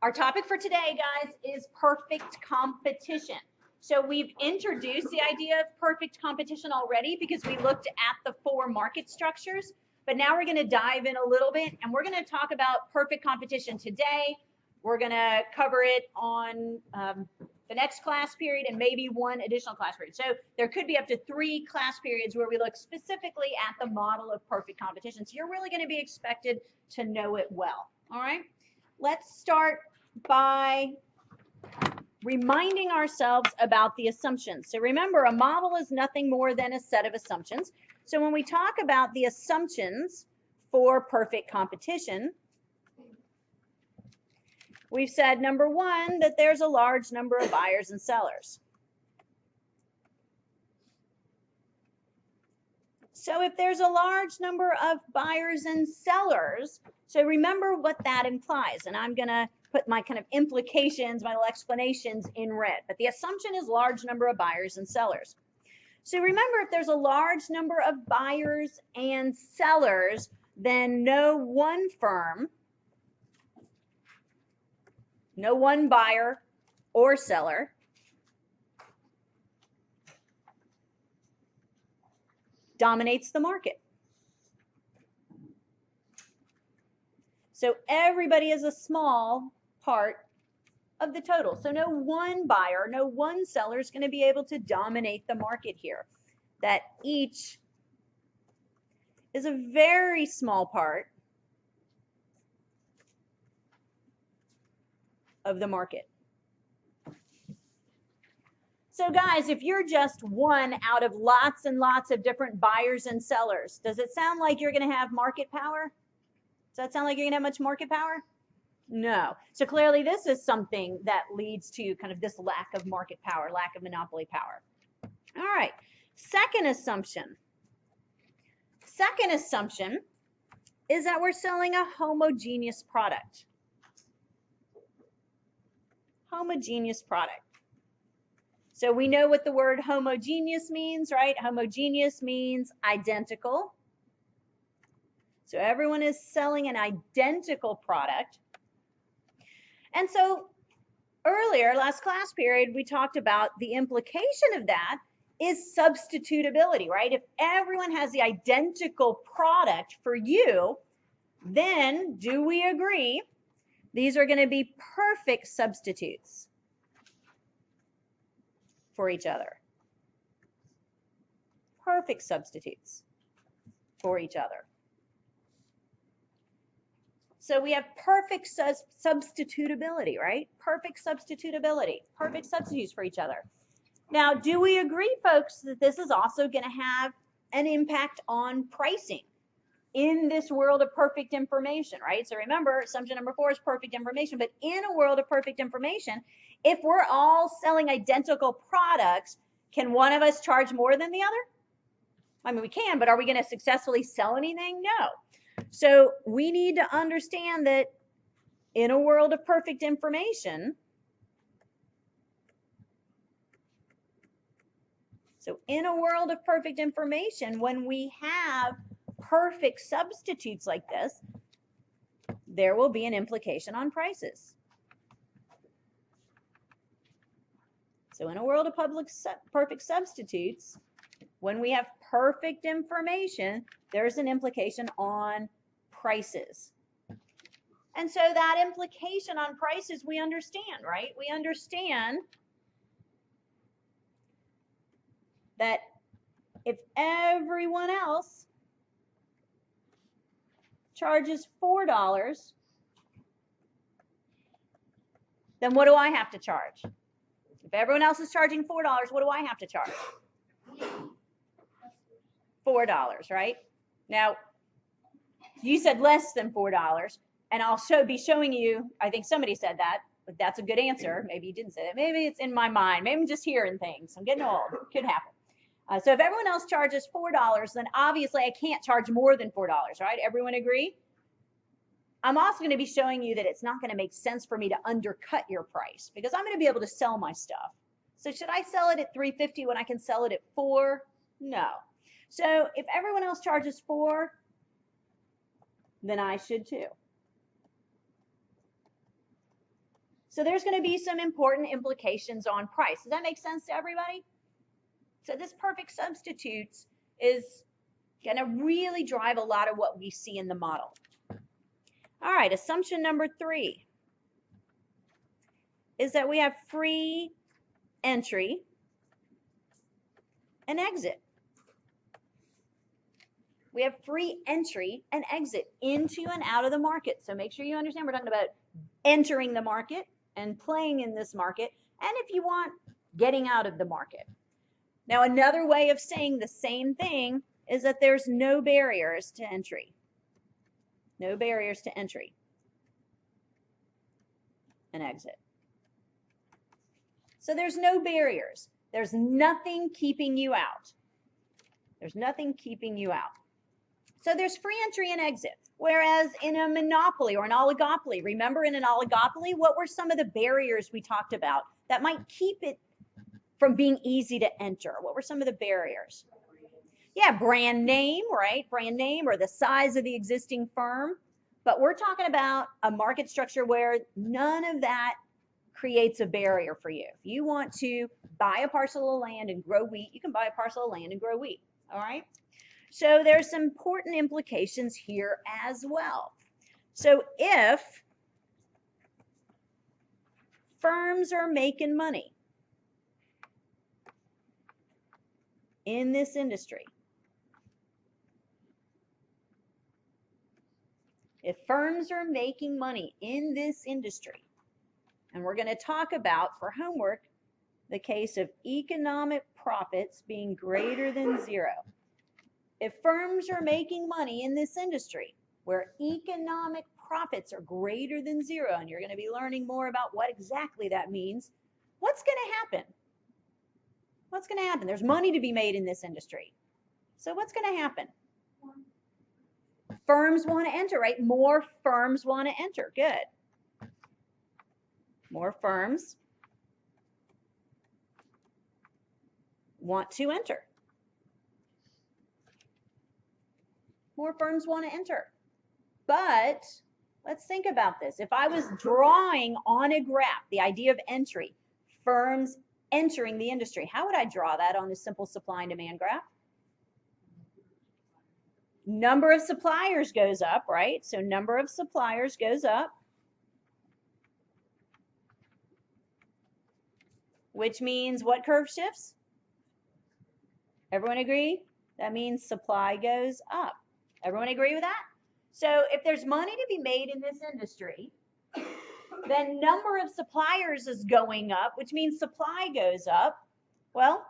Our topic for today, guys, is perfect competition. So we've introduced the idea of perfect competition already because we looked at the 4 market structures, but now we're going to dive in a little bit and we're going to talk about perfect competition today. We're going to cover it on the next class period and maybe 1 additional class period. So there could be up to 3 class periods where we look specifically at the model of perfect competition. So you're really going to be expected to know it well. All right. Let's start by reminding ourselves about the assumptions. So remember, a model is nothing more than a set of assumptions. So when we talk about the assumptions for perfect competition, we've said, number 1, that there's a large number of buyers and sellers. So if there's a large number of buyers and sellers, so remember what that implies. And I'm going to put my kind of implications, my little explanations in red. But the assumption is large number of buyers and sellers. So remember, if there's a large number of buyers and sellers, then no one firm, no one buyer or seller dominates the market. So everybody is a small part of the total. So no one buyer, no one seller is going to be able to dominate the market here. That each is a very small part of the market. So guys, if you're just one out of lots and lots of different buyers and sellers, does it sound like you're going to have market power? Does that sound like you're going to have much market power? No. So clearly this is something that leads to kind of this lack of market power, lack of monopoly power. All right. Second assumption. Second assumption is that we're selling a homogeneous product. Homogeneous product. So we know what the word homogeneous means, right? Homogeneous means identical. So everyone is selling an identical product. And so earlier, last class period, we talked about the implication of that is substitutability, right? If everyone has the identical product for you, then do we agree these are going to be perfect substitutes for each other? Perfect substitutes for each other. So we have perfect substitutability, right? Perfect substitutability, perfect substitutes for each other. Now, do we agree, folks, that this is also going to have an impact on pricing in this world of perfect information, right? So remember, assumption number 4 is perfect information, but in a world of perfect information, if we're all selling identical products, can one of us charge more than the other? I mean, we can, but are we going to successfully sell anything? No. So we need to understand that in a world of perfect information, when we have perfect substitutes like this, there will be an implication on prices. So in a world of perfect substitutes, when we have perfect information, there's an implication on prices. And so that implication on prices we understand, right? We understand that if everyone else charges $4, then what do I have to charge? If everyone else is charging $4, what do I have to charge? $4, right? Now, you said less than $4, and I'll be showing you, I think somebody said that, but that's a good answer. Maybe you didn't say that. Maybe it's in my mind. Maybe I'm just hearing things. I'm getting old. Could happen. So if everyone else charges $4, then obviously I can't charge more than $4, right? Everyone agree? I'm also going to be showing you that it's not going to make sense for me to undercut your price because I'm going to be able to sell my stuff. So should I sell it at $3.50 when I can sell it at $4? No. So if everyone else charges $4, then I should too. So there's going to be some important implications on price. Does that make sense to everybody? So this perfect substitutes is going to really drive a lot of what we see in the model. All right, assumption number 3 is that we have free entry and exit. We have free entry and exit into and out of the market. So make sure you understand we're talking about entering the market and playing in this market, and if you want, getting out of the market. Now, another way of saying the same thing is that there's no barriers to entry. No barriers to entry and exit. So there's no barriers. There's nothing keeping you out. There's nothing keeping you out. So there's free entry and exit. Whereas in a monopoly or an oligopoly, remember in an oligopoly, what were some of the barriers we talked about that might keep it from being easy to enter? What were some of the barriers? Yeah, brand name, right? Brand name or the size of the existing firm. But we're talking about a market structure where none of that creates a barrier for you. If you want to buy a parcel of land and grow wheat, you can buy a parcel of land and grow wheat, all right? So there's some important implications here as well. So if firms are making money in this industry, if firms are making money in this industry, and we're going to talk about, for homework, the case of economic profits being greater than 0. If firms are making money in this industry where economic profits are greater than 0, and you're going to be learning more about what exactly that means, what's going to happen? What's going to happen? There's money to be made in this industry. So what's going to happen? Firms want to enter, right? More firms want to enter. Good. More firms want to enter. More firms want to enter. But let's think about this. If I was drawing on a graph the idea of entry, firms entering the industry, how would I draw that on a simple supply and demand graph? Number of suppliers goes up, right? So number of suppliers goes up, which means what curve shifts? Everyone agree? That means supply goes up. Everyone agree with that? So if there's money to be made in this industry, then number of suppliers is going up, which means supply goes up. Well,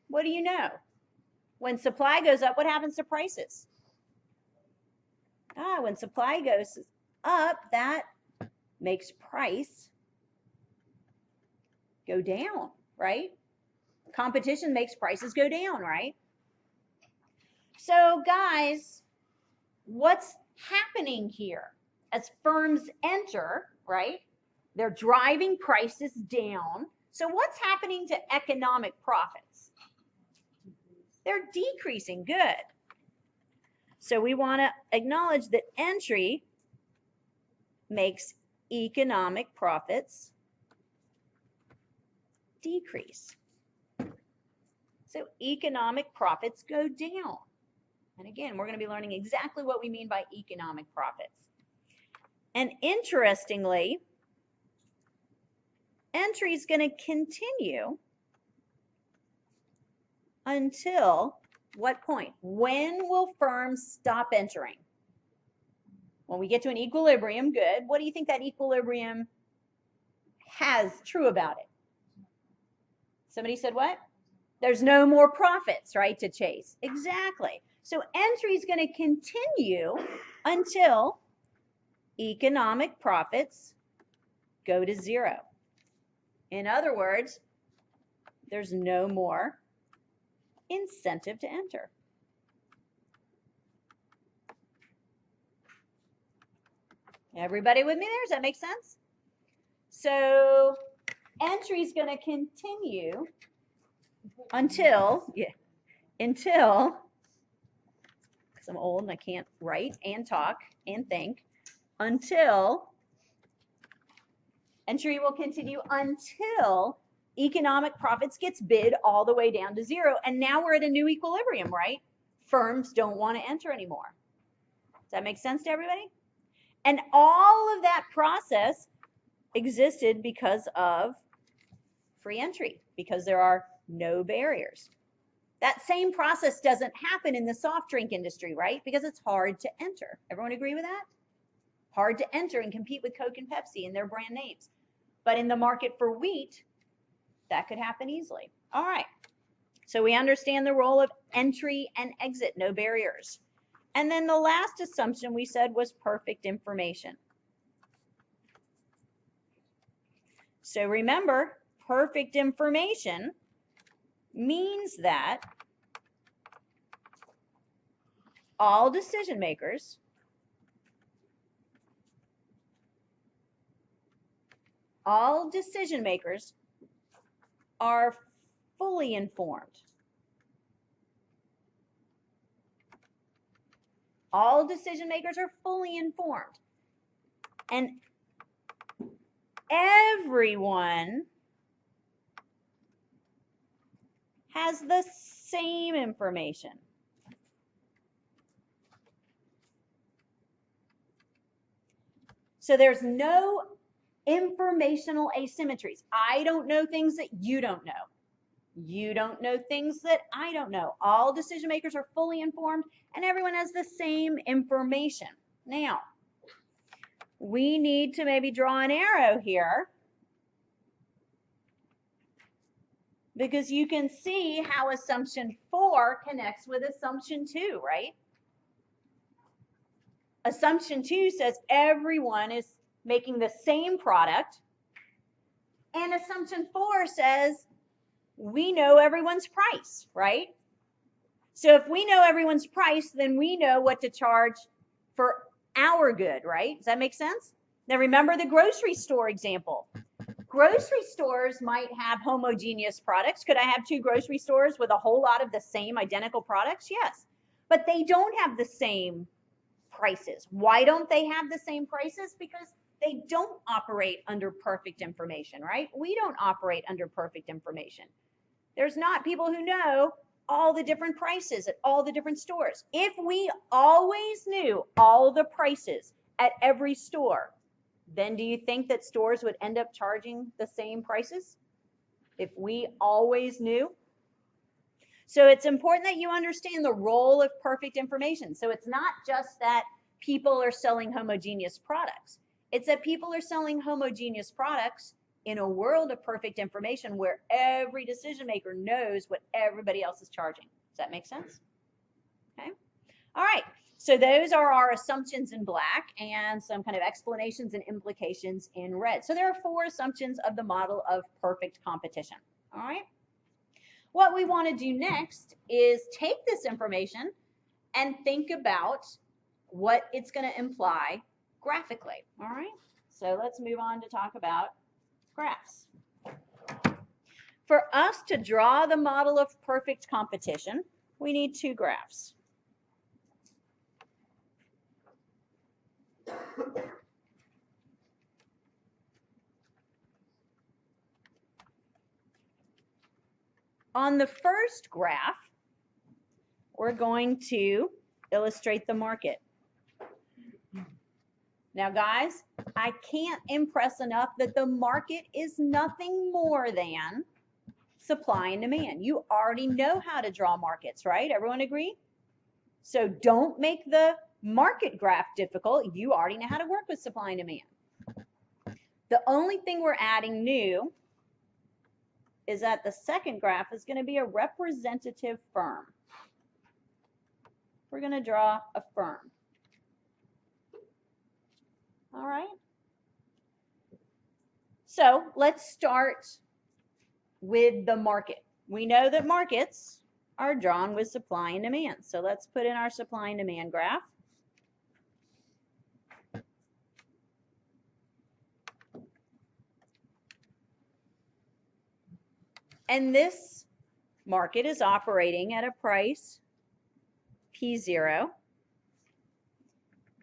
what do you know? When supply goes up, what happens to prices? When supply goes up, that makes price go down, right? Competition makes prices go down, right? So guys, what's happening here? As firms enter, right, they're driving prices down. So what's happening to economic profits? They're decreasing. Good. So we want to acknowledge that entry makes economic profits decrease. So economic profits go down. And again, we're going to be learning exactly what we mean by economic profits. And interestingly, entry is going to continue until what point? When will firms stop entering? When we get to an equilibrium, good. What do you think that equilibrium has true about it? Somebody said what? There's no more profits, right, to chase. Exactly. So entry is going to continue until economic profits go to 0. In other words, there's no more incentive to enter. Everybody with me there? Does that make sense? So entry is going to continue until, because I'm old and I can't write and talk and think, until Entry will continue until economic profits gets bid all the way down to zero. And now we're at a new equilibrium, right? Firms don't want to enter anymore. Does that make sense to everybody? And all of that process existed because of free entry, because there are no barriers. That same process doesn't happen in the soft drink industry, right? Because it's hard to enter. Everyone agree with that? Hard to enter and compete with Coke and Pepsi and their brand names. But in the market for wheat, that could happen easily. All right. So we understand the role of entry and exit, no barriers. And then the last assumption we said was perfect information. So remember, perfect information means that all decision makers are fully informed. All decision makers are fully informed. And everyone has the same information. So there's no informational asymmetries. I don't know things that you don't know. You don't know things that I don't know. All decision makers are fully informed and everyone has the same information. Now, we need to maybe draw an arrow here because you can see how assumption 4 connects with assumption 2, right? Assumption 2 says everyone is making the same product, and assumption 4 says we know everyone's price, right? So if we know everyone's price, then we know what to charge for our good, right? Does that make sense? Now remember the grocery store example. Grocery stores might have homogeneous products. Could I have 2 grocery stores with a whole lot of the same identical products? Yes, but they don't have the same prices. Why don't they have the same prices? Because they don't operate under perfect information, right? We don't operate under perfect information. There's not people who know all the different prices at all the different stores. If we always knew all the prices at every store, then do you think that stores would end up charging the same prices? If we always knew? So it's important that you understand the role of perfect information. So it's not just that people are selling homogeneous products. It's that people are selling homogeneous products in a world of perfect information where every decision maker knows what everybody else is charging. Does that make sense? Okay. All right. So those are our assumptions in black and some kind of explanations and implications in red. So there are 4 assumptions of the model of perfect competition. All right. What we want to do next is take this information and think about what it's going to imply graphically. All right. So let's move on to talk about graphs. For us to draw the model of perfect competition, we need 2 graphs. On the first graph, we're going to illustrate the market. Now, guys, I can't impress enough that the market is nothing more than supply and demand. You already know how to draw markets, right? Everyone agree? So don't make the market graph difficult. You already know how to work with supply and demand. The only thing we're adding new is that the second graph is going to be a representative firm. We're going to draw a firm. All right. So let's start with the market. We know that markets are drawn with supply and demand. So let's put in our supply and demand graph. And this market is operating at a price P0.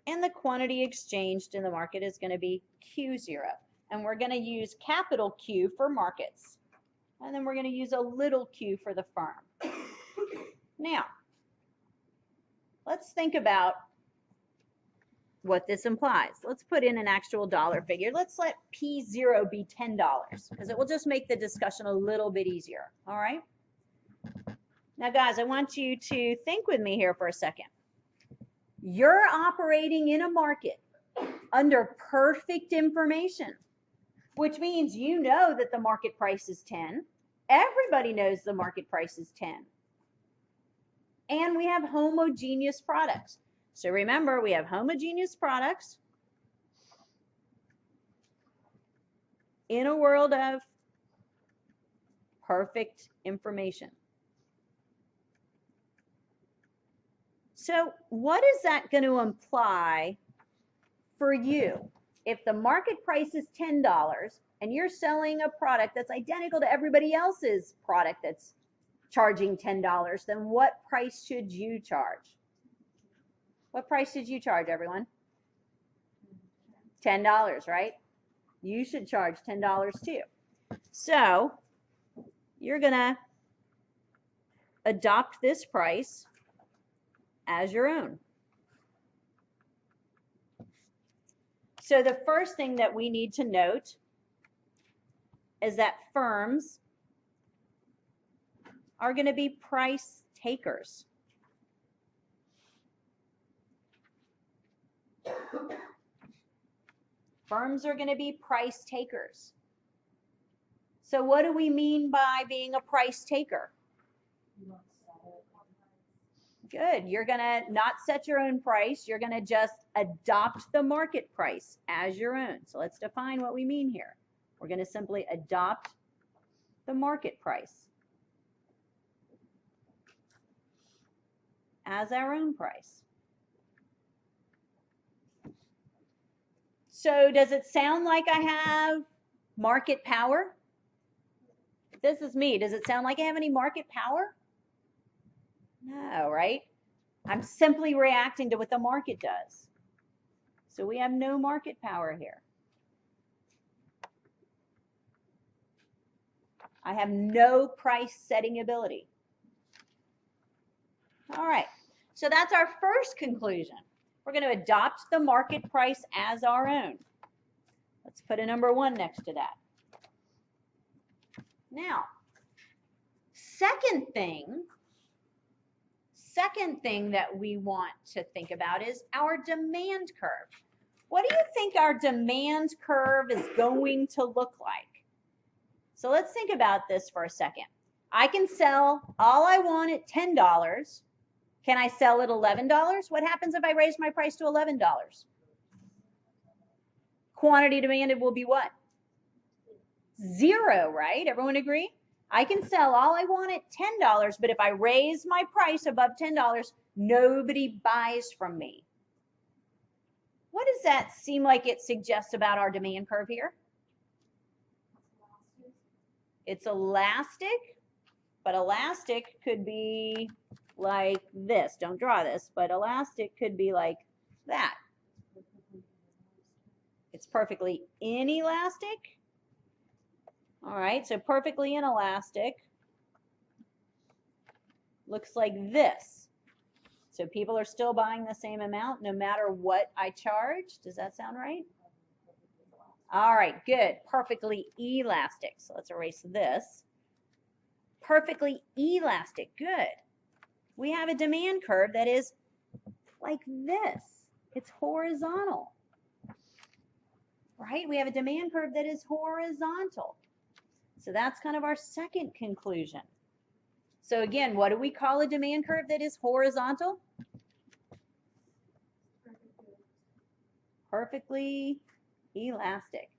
And the quantity exchanged in the market is going to be Q0. and we're going to use capital Q for markets. And then we're going to use a little q for the firm. Now, let's think about what this implies. Let's put in an actual dollar figure. Let's let P0 be $10 because it will just make the discussion a little bit easier. All right? Now, guys, I want you to think with me here for a second. You're operating in a market under perfect information, which means you know that the market price is 10. Everybody knows the market price is 10. And we have homogeneous products. So remember, we have homogeneous products in a world of perfect information. So what is that going to imply for you? If the market price is $10 and you're selling a product that's identical to everybody else's product that's charging $10, then what price should you charge? What price did you charge, everyone? $10, right? You should charge $10 too. So you're going to adopt this price as your own. So the first thing that we need to note is that firms are going to be price takers. Firms are going to be price takers. So what do we mean by being a price taker? Good. You're going to not set your own price. You're going to just adopt the market price as your own. So let's define what we mean here. We're going to simply adopt the market price as our own price. So does it sound like I have market power? This is me. Does it sound like I have any market power? No, right? I'm simply reacting to what the market does. So we have no market power here. I have no price setting ability. All right, so that's our first conclusion. We're going to adopt the market price as our own. Let's put a number 1 next to that. Now, second thing that we want to think about is our demand curve. What do you think our demand curve is going to look like? So let's think about this for a second. I can sell all I want at $10. Can I sell at $11? What happens if I raise my price to $11? Quantity demanded will be what? 0, right? Everyone agree? I can sell all I want at $10, but if I raise my price above $10, nobody buys from me. What does that seem like it suggests about our demand curve here? It's elastic, but elastic could be like this. Don't draw this, but elastic could be like that. It's perfectly inelastic. All right, so perfectly inelastic looks like this. So people are still buying the same amount no matter what I charge. Does that sound right? All right, good. Perfectly elastic. So let's erase this. Perfectly elastic. Good. We have a demand curve that is like this. It's horizontal. Right? We have a demand curve that is horizontal. So that's kind of our second conclusion. So again, what do we call a demand curve that is horizontal? Perfectly elastic.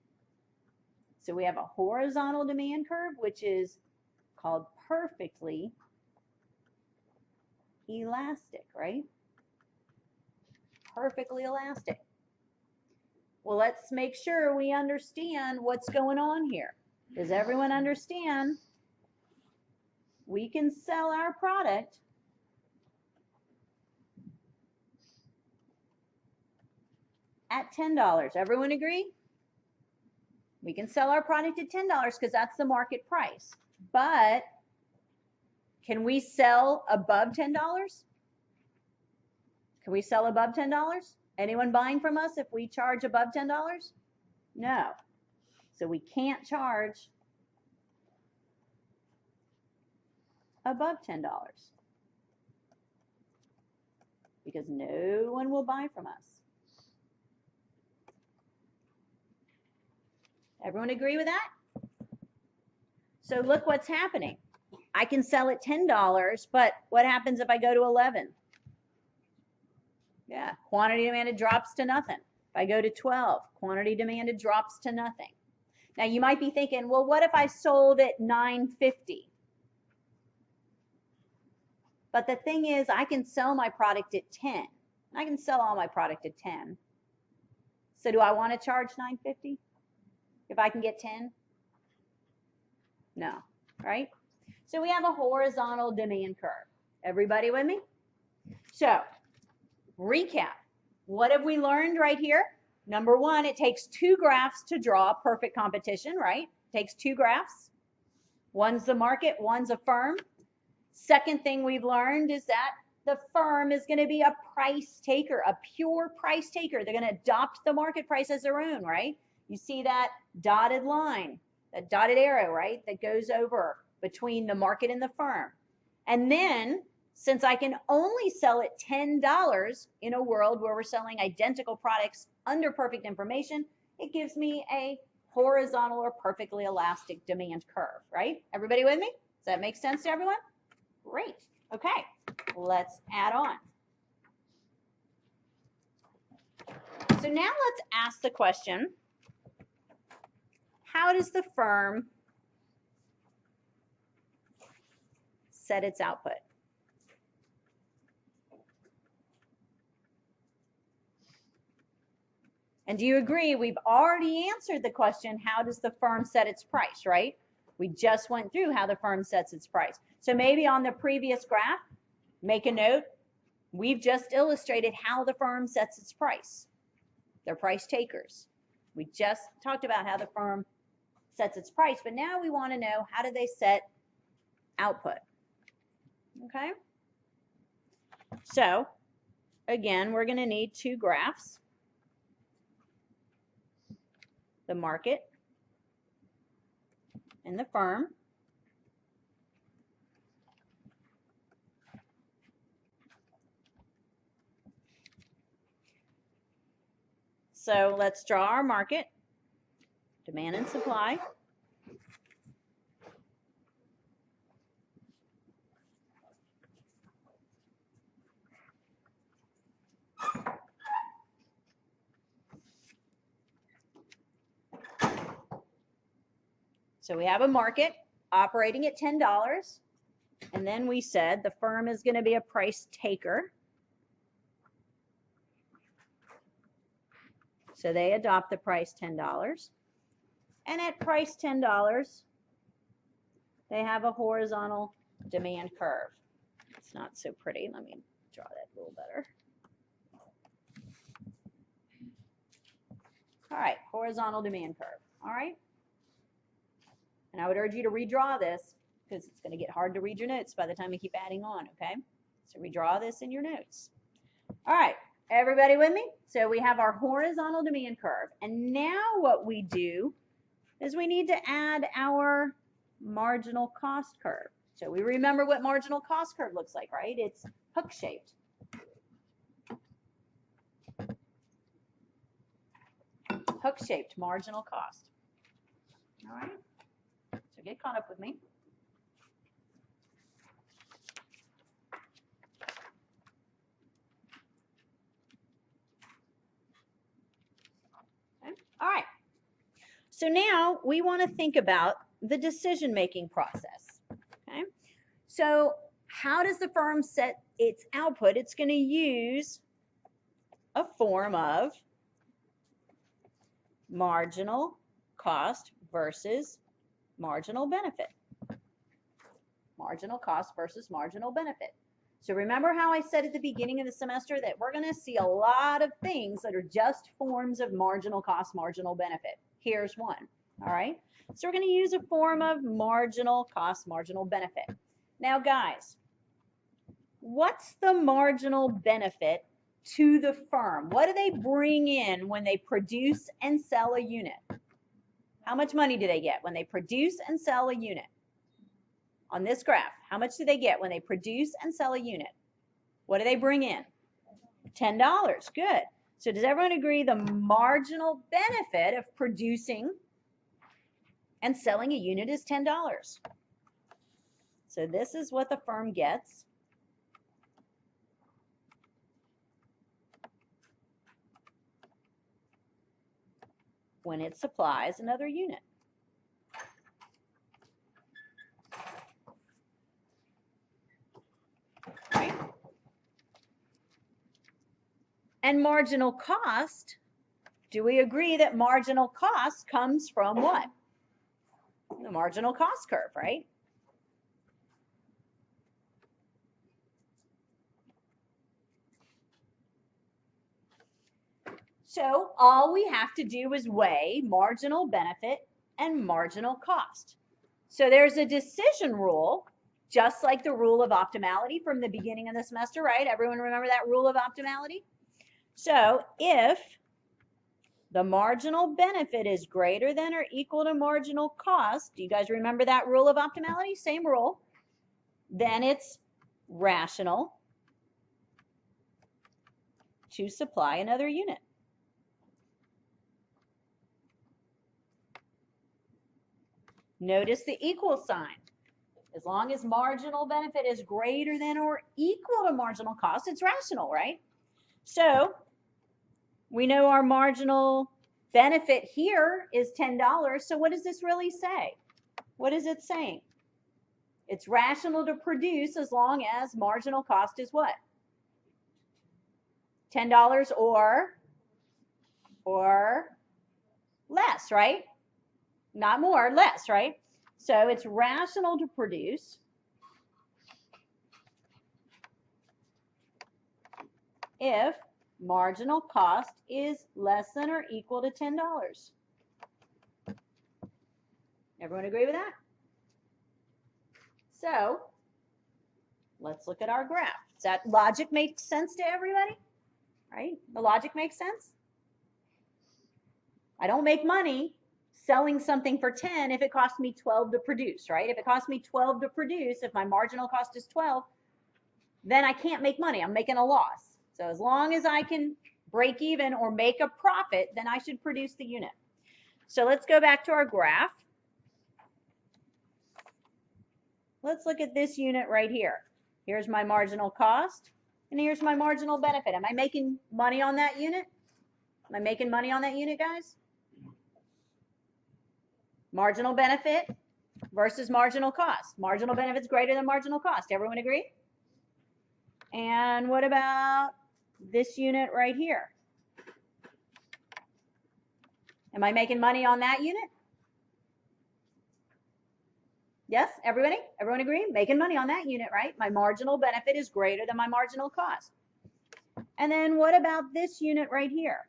So we have a horizontal demand curve, which is called perfectly elastic, right? Perfectly elastic. Well, let's make sure we understand what's going on here. Does everyone understand? We can sell our product at $10. Everyone agree? We can sell our product at $10 because that's the market price. But can we sell above $10? Can we sell above $10? Anyone buying from us if we charge above $10? No. So we can't charge above $10 because no one will buy from us. Everyone agree with that? So look what's happening. I can sell at $10, but what happens if I go to 11? Yeah, quantity demanded drops to nothing. If I go to 12, quantity demanded drops to nothing. Now you might be thinking, well, what if I sold at $9.50? But the thing is, I can sell my product at 10. I can sell all my product at 10. So do I want to charge $9.50 if I can get 10? No, right? So we have a horizontal demand curve. Everybody with me? So recap. What have we learned right here? Number one, it takes two graphs to draw perfect competition, right? It takes two graphs. One's the market, one's a firm. Second thing we've learned is that the firm is going to be a price taker, a pure price taker. They're going to adopt the market price as their own, right? You see that dotted line, that dotted arrow, right? That goes over between the market and the firm. And then, since I can only sell at $10 in a world where we're selling identical products under perfect information, it gives me a horizontal or perfectly elastic demand curve, right? Everybody with me? Does that make sense to everyone? Great. Okay, let's add on. So now let's ask the question, how does the firm set its output? And do you agree we've already answered the question, how does the firm set its price, right? We just went through how the firm sets its price. So maybe on the previous graph, make a note, we've just illustrated how the firm sets its price. They're price takers. We just talked about how the firm sets its price, but now we want to know, how do they set output? Okay? So, again, we're going to need two graphs. The market and the firm. So let's draw our market, demand and supply. So we have a market operating at $10, and then we said the firm is going to be a price taker. So they adopt the price $10. And at price $10, they have a horizontal demand curve. It's not so pretty. Let me draw that a little better. All right, horizontal demand curve. All right. And I would urge you to redraw this because it's going to get hard to read your notes by the time you keep adding on, okay? So redraw this in your notes. All right, everybody with me? So we have our horizontal demand curve. And now what we do is we need to add our marginal cost curve. So we remember what marginal cost curve looks like, right? It's hook-shaped. Hook-shaped marginal cost. All right? So get caught up with me. Okay. All right. So now we want to think about the decision-making process. Okay. So how does the firm set its output? It's going to use a form of marginal cost versus marginal benefit. Marginal cost versus marginal benefit. So remember how I said at the beginning of the semester that we're going to see a lot of things that are just forms of marginal cost, marginal benefit. Here's one. All right. So we're going to use a form of marginal cost, marginal benefit. Now, guys, what's the marginal benefit to the firm? What do they bring in when they produce and sell a unit? How much money do they get when they produce and sell a unit? On this graph, how much do they get when they produce and sell a unit? What do they bring in? $10. Good. So does everyone agree the marginal benefit of producing and selling a unit is $10? So this is what the firm gets when it supplies another unit. Right? And marginal cost, do we agree that marginal cost comes from what? The marginal cost curve, right? So all we have to do is weigh marginal benefit and marginal cost. So there's a decision rule, just like the rule of optimality from the beginning of the semester, right? Everyone remember that rule of optimality? So if the marginal benefit is greater than or equal to marginal cost, do you guys remember that rule of optimality? Same rule. Then it's rational to supply another unit. Notice the equal sign. As long as marginal benefit is greater than or equal to marginal cost, it's rational, right? So we know our marginal benefit here is $10. So what does this really say? What is it saying? It's rational to produce as long as marginal cost is what? $10 or less, right? Not more, less, right? So it's rational to produce if marginal cost is less than or equal to $10. Everyone agree with that? So let's look at our graph. Does that logic make sense to everybody? Right? The logic makes sense? I don't make money selling something for 10 if it costs me 12 to produce, right? If it costs me 12 to produce, if my marginal cost is 12, then I can't make money. I'm making a loss. So as long as I can break even or make a profit, then I should produce the unit. So let's go back to our graph. Let's look at this unit right here. Here's my marginal cost, and here's my marginal benefit. Am I making money on that unit? Am I making money on that unit, guys? Marginal benefit versus marginal cost. Marginal benefit's greater than marginal cost. Everyone agree? And what about this unit right here? Am I making money on that unit? Yes, everybody? Everyone agree? Making money on that unit, right? My marginal benefit is greater than my marginal cost. And then what about this unit right here?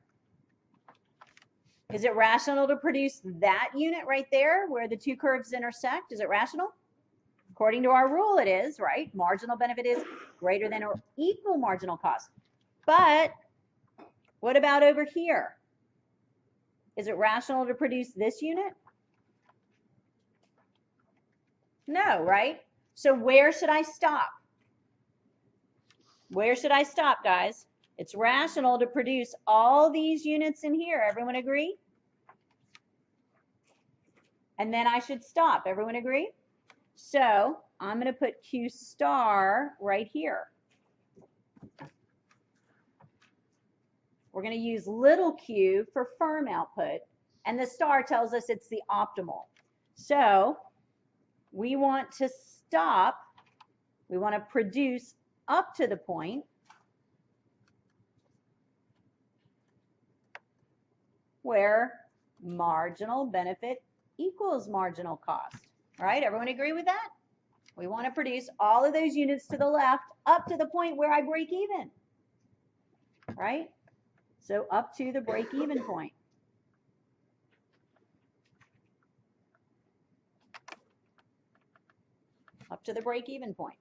Is it rational to produce that unit right there where the two curves intersect? Is it rational? According to our rule, it is, right? Marginal benefit is greater than or equal marginal cost. But what about over here? Is it rational to produce this unit? No, right? So where should I stop? Where should I stop, guys? It's rational to produce all these units in here. Everyone agree? And then I should stop. Everyone agree? So I'm going to put Q star right here. We're going to use little q for firm output, and the star tells us it's the optimal. So we want to stop, we want to produce up to the point where marginal benefit equals marginal cost. Right? Everyone agree with that? We want to produce all of those units to the left up to the point where I break even. Right? So up to the break even point. up to the break-even point.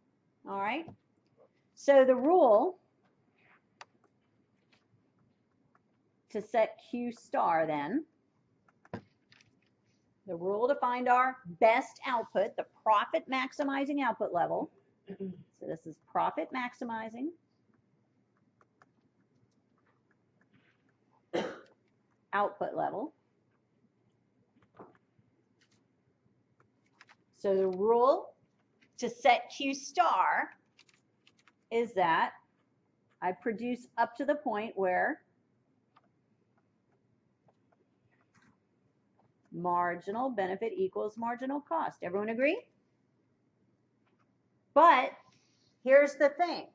All right. So the rule to set Q star then, the rule to find our best output, the profit maximizing output level. So this is profit maximizing output level. So the rule to set Q star is that I produce up to the point where marginal benefit equals marginal cost. Everyone agree? But here's the thing.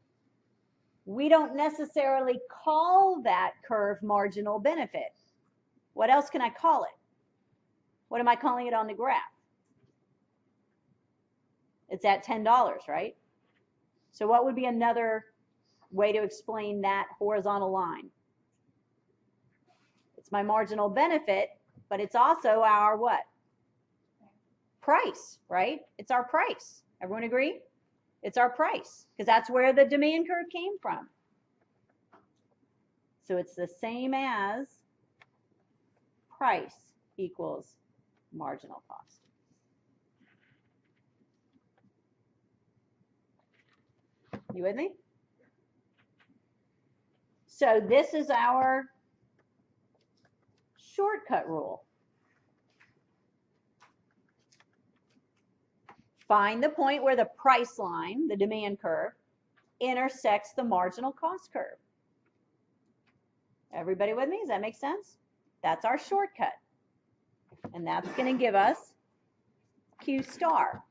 We don't necessarily call that curve marginal benefit. What else can I call it? What am I calling it on the graph? It's at $10, right? So what would be another way to explain that horizontal line? It's my marginal benefit, but it's also our what? Price, right? It's our price. Everyone agree? It's our price, because that's where the demand curve came from. So it's the same as price equals marginal cost. You with me? So this is our shortcut rule. Find the point where the price line, the demand curve, intersects the marginal cost curve. Everybody with me? Does that make sense? That's our shortcut. And that's going to give us Q star.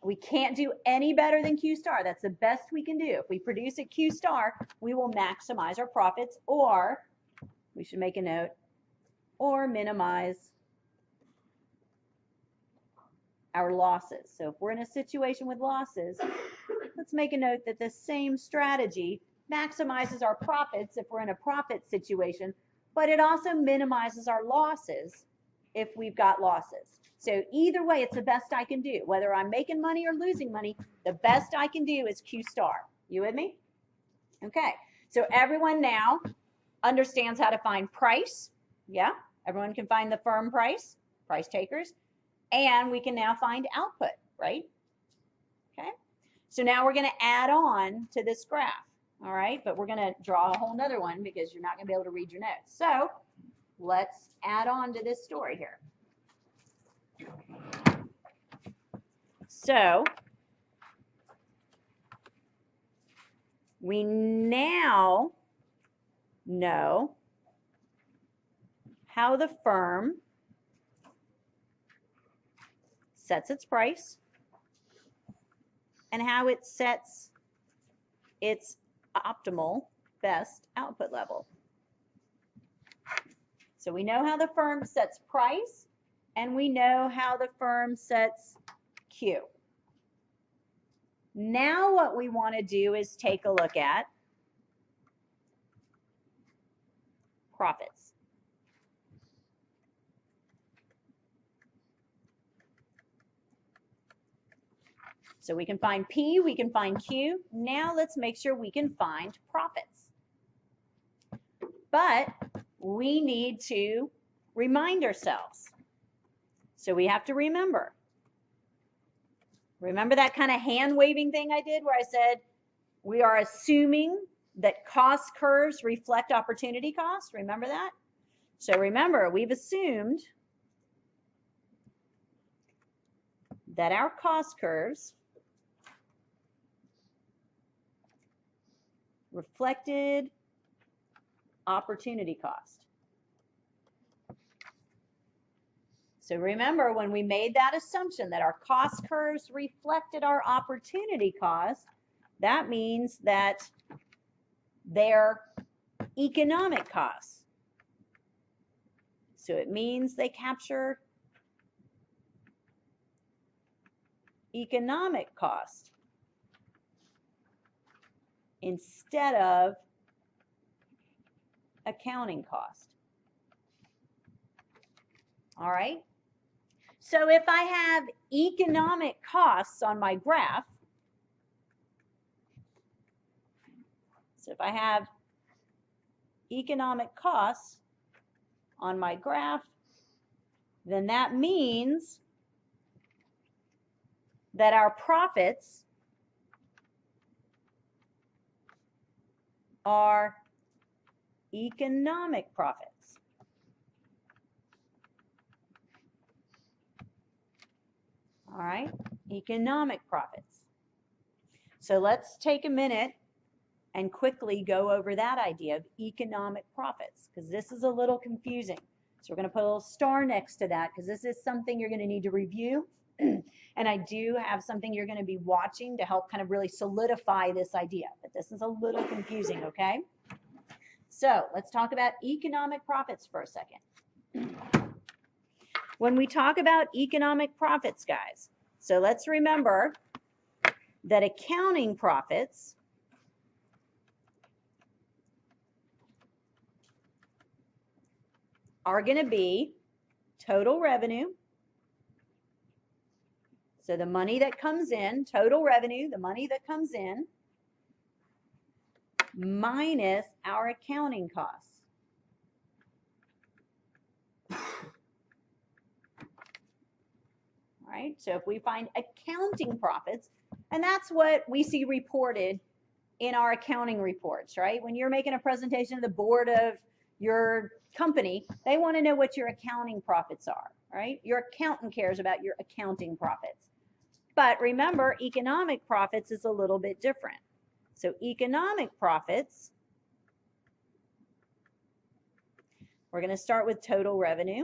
We can't do any better than Q star. That's the best we can do. If we produce a Q star, we will maximize our profits, or we should make a note, or minimize our losses. So if we're in a situation with losses, let's make a note that the same strategy maximizes our profits if we're in a profit situation, but it also minimizes our losses if we've got losses. So either way, it's the best I can do. Whether I'm making money or losing money, the best I can do is Q star. You with me? Okay, so everyone now understands how to find price. Yeah, everyone can find the firm price, price takers, and we can now find output, right? Okay, so now we're going to add on to this graph, all right? But we're going to draw a whole nother one because you're not going to be able to read your notes. So let's add on to this story here. So we now know how the firm sets its price and how it sets its optimal best output level. So we know how the firm sets price, and we know how the firm sets Q. Now what we want to do is take a look at profits. So we can find P, we can find Q. Now let's make sure we can find profits. But we need to remind ourselves. So we have to remember. Remember that kind of hand waving thing I did where I said we are assuming that cost curves reflect opportunity cost? Remember that? So remember, we've assumed that our cost curves reflected opportunity cost. So remember, when we made that assumption that our cost curves reflected our opportunity cost, that means that they're economic costs. So it means they capture economic cost instead of accounting cost. All right? So if I have economic costs on my graph, so if I have economic costs on my graph, then that means that our profits are economic profits. All right, economic profits. So let's take a minute and quickly go over that idea of economic profits, because this is a little confusing. So we're going to put a little star next to that, because this is something you're going to need to review. And I do have something you're going to be watching to help kind of really solidify this idea, but this is a little confusing, okay? So let's talk about economic profits for a second. When we talk about economic profits, guys, so let's remember that accounting profits are going to be total revenue. So the money that comes in, total revenue, the money that comes in, minus our accounting costs. All right, so if we find accounting profits, and that's what we see reported in our accounting reports, right? When you're making a presentation to the board of your company, they want to know what your accounting profits are, right? Your accountant cares about your accounting profits. But remember, economic profits is a little bit different. So economic profits, we're going to start with total revenue.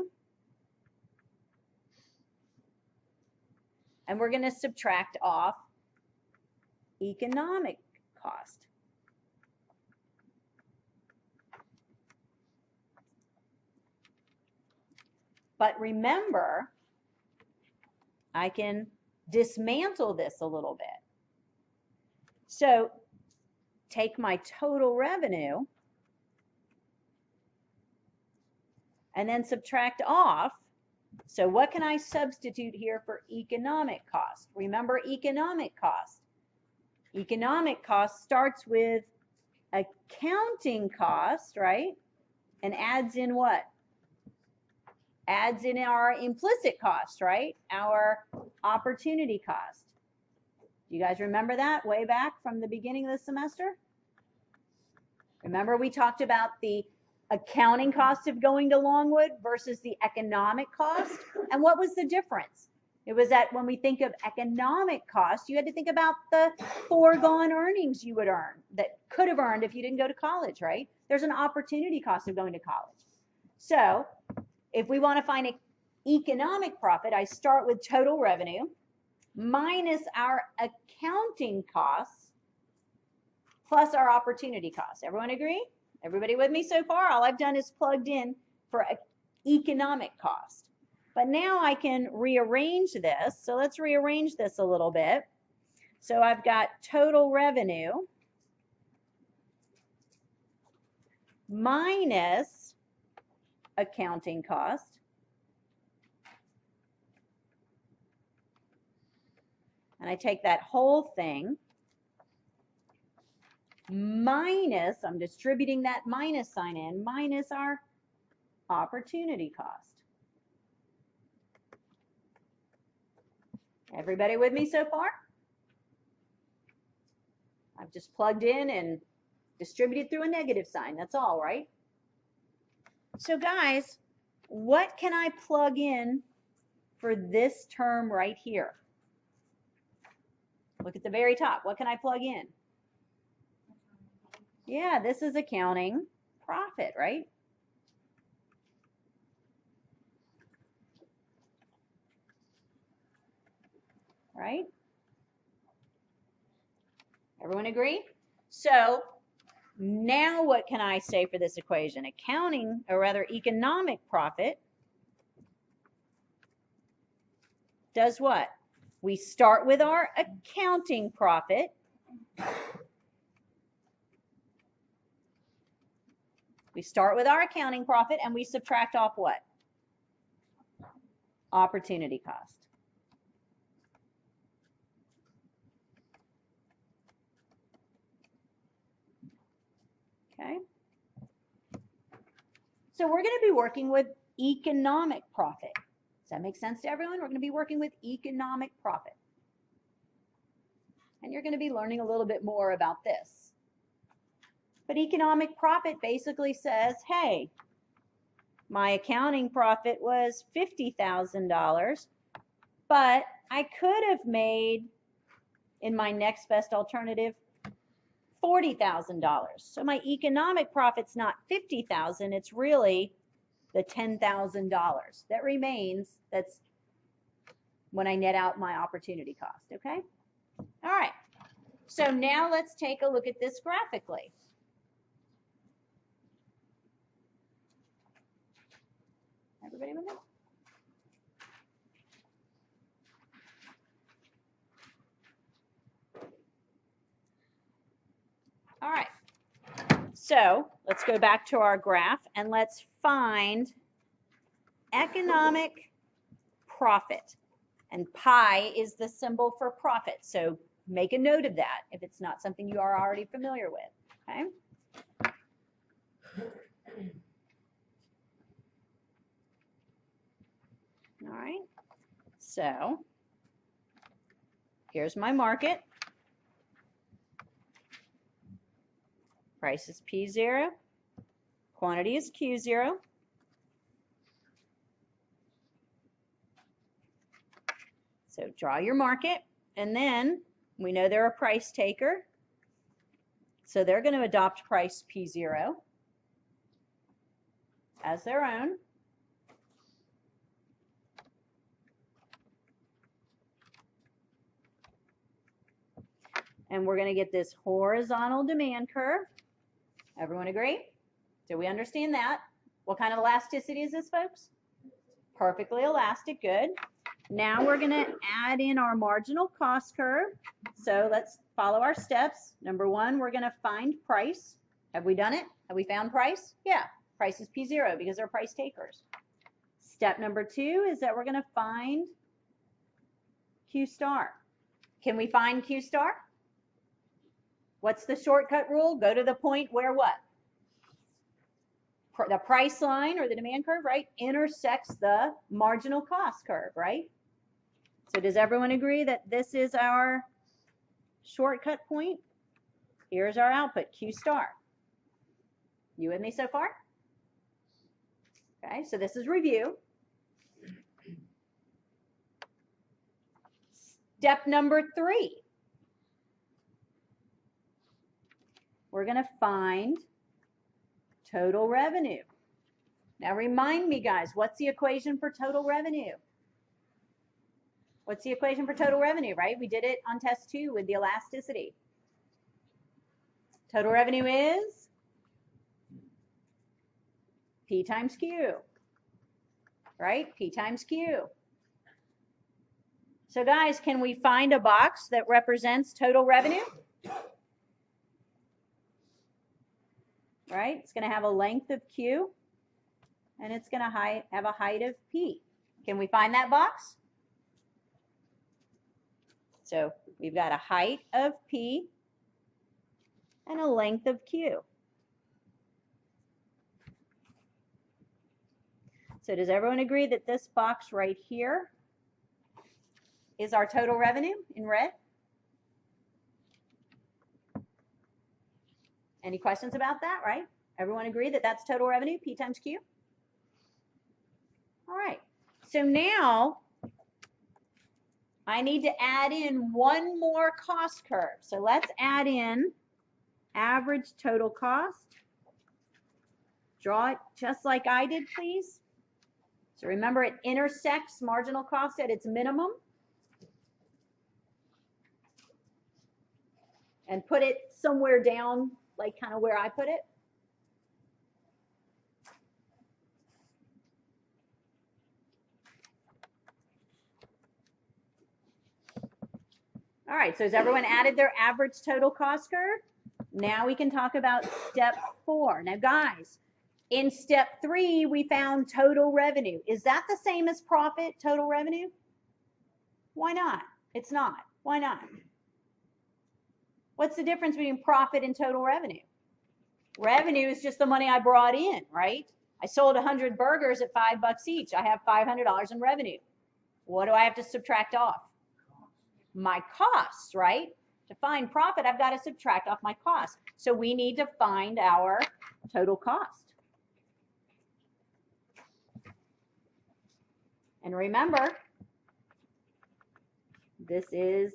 And we're going to subtract off economic cost. But remember, I can dismantle this a little bit. So take my total revenue and then subtract off. So what can I substitute here for economic cost? Remember economic cost. Economic cost starts with accounting cost, right? And adds in what? Adds in our implicit cost, right? Our opportunity cost. Do you guys remember that way back from the beginning of the semester? Remember we talked about the accounting cost of going to Longwood versus the economic cost? And what was the difference? It was that when we think of economic cost, you had to think about the foregone earnings you would earn that could have earned if you didn't go to college, right? There's an opportunity cost of going to college. So if we want to find an economic profit, I start with total revenue minus our accounting costs plus our opportunity costs. Everyone agree? Everybody with me so far? All I've done is plugged in for economic cost. But now I can rearrange this. So let's rearrange this a little bit. So I've got total revenue minus accounting cost and I take that whole thing minus, I'm distributing that minus sign in, minus our opportunity cost. Everybody with me so far? I've just plugged in and distributed through a negative sign. That's all, right? So guys, what can I plug in for this term right here? Look at the very top. What can I plug in? Yeah, this is accounting profit, right? Right? Everyone agree? So now what can I say for this equation? Accounting, or rather economic profit, does what? We start with our accounting profit. We start with our accounting profit and we subtract off what? opportunity cost. Okay. So we're going to be working with economic profit. Does that make sense to everyone? We're going to be working with economic profit. And you're going to be learning a little bit more about this. But economic profit basically says, hey, my accounting profit was $50,000, but I could have made, in my next best alternative, $40,000. So my economic profit's not $50,000, it's really the $10,000 that remains. That's when I net out my opportunity cost, okay? All right, so now let's take a look at this graphically. Everybody with me? All right, so let's go back to our graph and let's find economic profit. And pi is the symbol for profit. So make a note of that if it's not something you are already familiar with, okay? All right, so here's my market. Price is P0, quantity is Q0. So draw your market, and then we know they're a price taker, so they're going to adopt price P0 as their own. And we're going to get this horizontal demand curve. Everyone agree? Do we understand that? What kind of elasticity is this, folks? Perfectly elastic, good. Now we're going to add in our marginal cost curve. So let's follow our steps. Number one, we're going to find price. Have we done it? Have we found price? Yeah, price is P0 because they're price takers. Step number two is that we're going to find Q star. Can we find Q star? What's the shortcut rule? Go to the point where what? The price line or the demand curve, right, intersects the marginal cost curve, right? So does everyone agree that this is our shortcut point? Here's our output, Q star. You with me so far? Okay, so this is review. Step number three. We're going to find total revenue. Now remind me, guys, what's the equation for total revenue? What's the equation for total revenue, right? We did it on test 2 with the elasticity. Total revenue is P times Q, right? P times Q. So guys, can we find a box that represents total revenue? Right? It's going to have a length of Q, and it's going to have a height of P. Can we find that box? So we've got a height of P and a length of Q. So does everyone agree that this box right here is our total revenue in red? Any questions about that, right? Everyone agree that that's total revenue, P times Q? All right, so now I need to add in one more cost curve. So let's add in average total cost. Draw it just like I did, please. So remember, it intersects marginal cost at its minimum. And put it somewhere down, like kind of where I put it. All right, so has everyone added their average total cost curve? Now we can talk about step 4. Now guys, In step 3, we found total revenue. Is that the same as profit, total revenue? Why not? It's not. Why not? What's the difference between profit and total revenue? Revenue is just the money I brought in, right? I sold 100 burgers at $5 each. I have $500 in revenue. What do I have to subtract off? My costs, right? To find profit, I've got to subtract off my costs. So we need to find our total cost. And remember, this is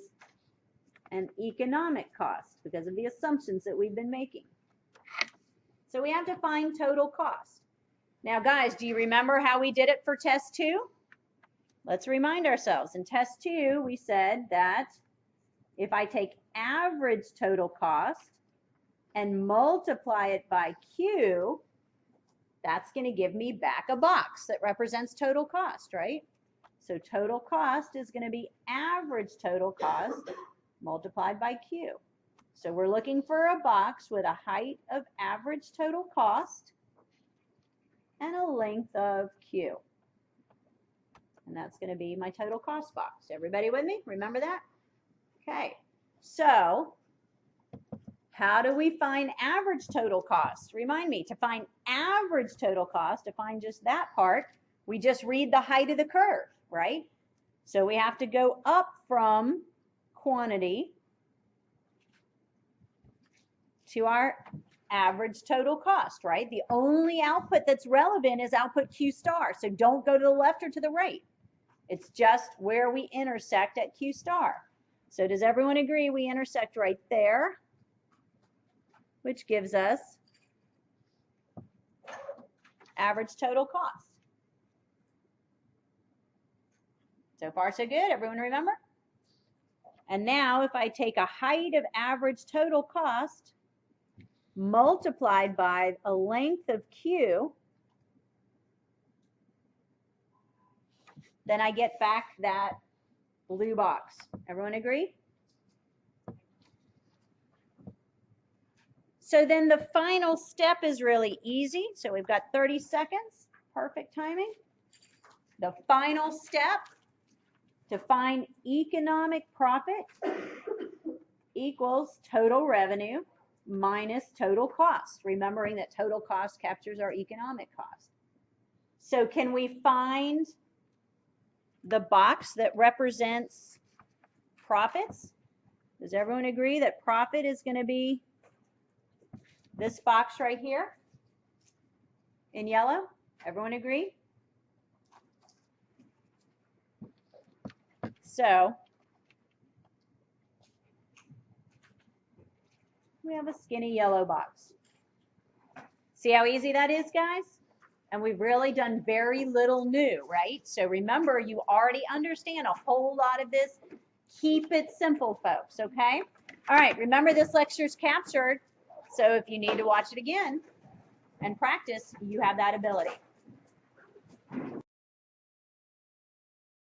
an economic cost because of the assumptions that we've been making. So we have to find total cost. Now, guys, do you remember how we did it for test 2? Let's remind ourselves. In test 2, we said that if I take average total cost and multiply it by Q, that's going to give me back a box that represents total cost, right? So total cost is going to be average total cost multiplied by Q. So we're looking for a box with a height of average total cost and a length of Q. And that's going to be my total cost box. Everybody with me? Remember that? Okay. So how do we find average total cost? Remind me, to find average total cost, to find just that part, we just read the height of the curve, right? So we have to go up from quantity to our average total cost, right? The only output that's relevant is output Q star. So don't go to the left or to the right. It's just where we intersect at Q star. So does everyone agree we intersect right there, which gives us average total cost? So far, so good. Everyone remember? And now if I take a height of average total cost multiplied by a length of Q, then I get back that blue box. Everyone agree? So then the final step is really easy. So we've got 30 seconds, perfect timing. The final step to find economic profit equals total revenue minus total cost, remembering that total cost captures our economic cost. So can we find the box that represents profits? Does everyone agree that profit is going to be this box right here in yellow? Everyone agree? So we have a skinny yellow box. See how easy that is, guys? And we've really done very little new, right? So remember, you already understand a whole lot of this. Keep it simple, folks, okay? All right, remember this lecture's captured. So if you need to watch it again and practice, you have that ability.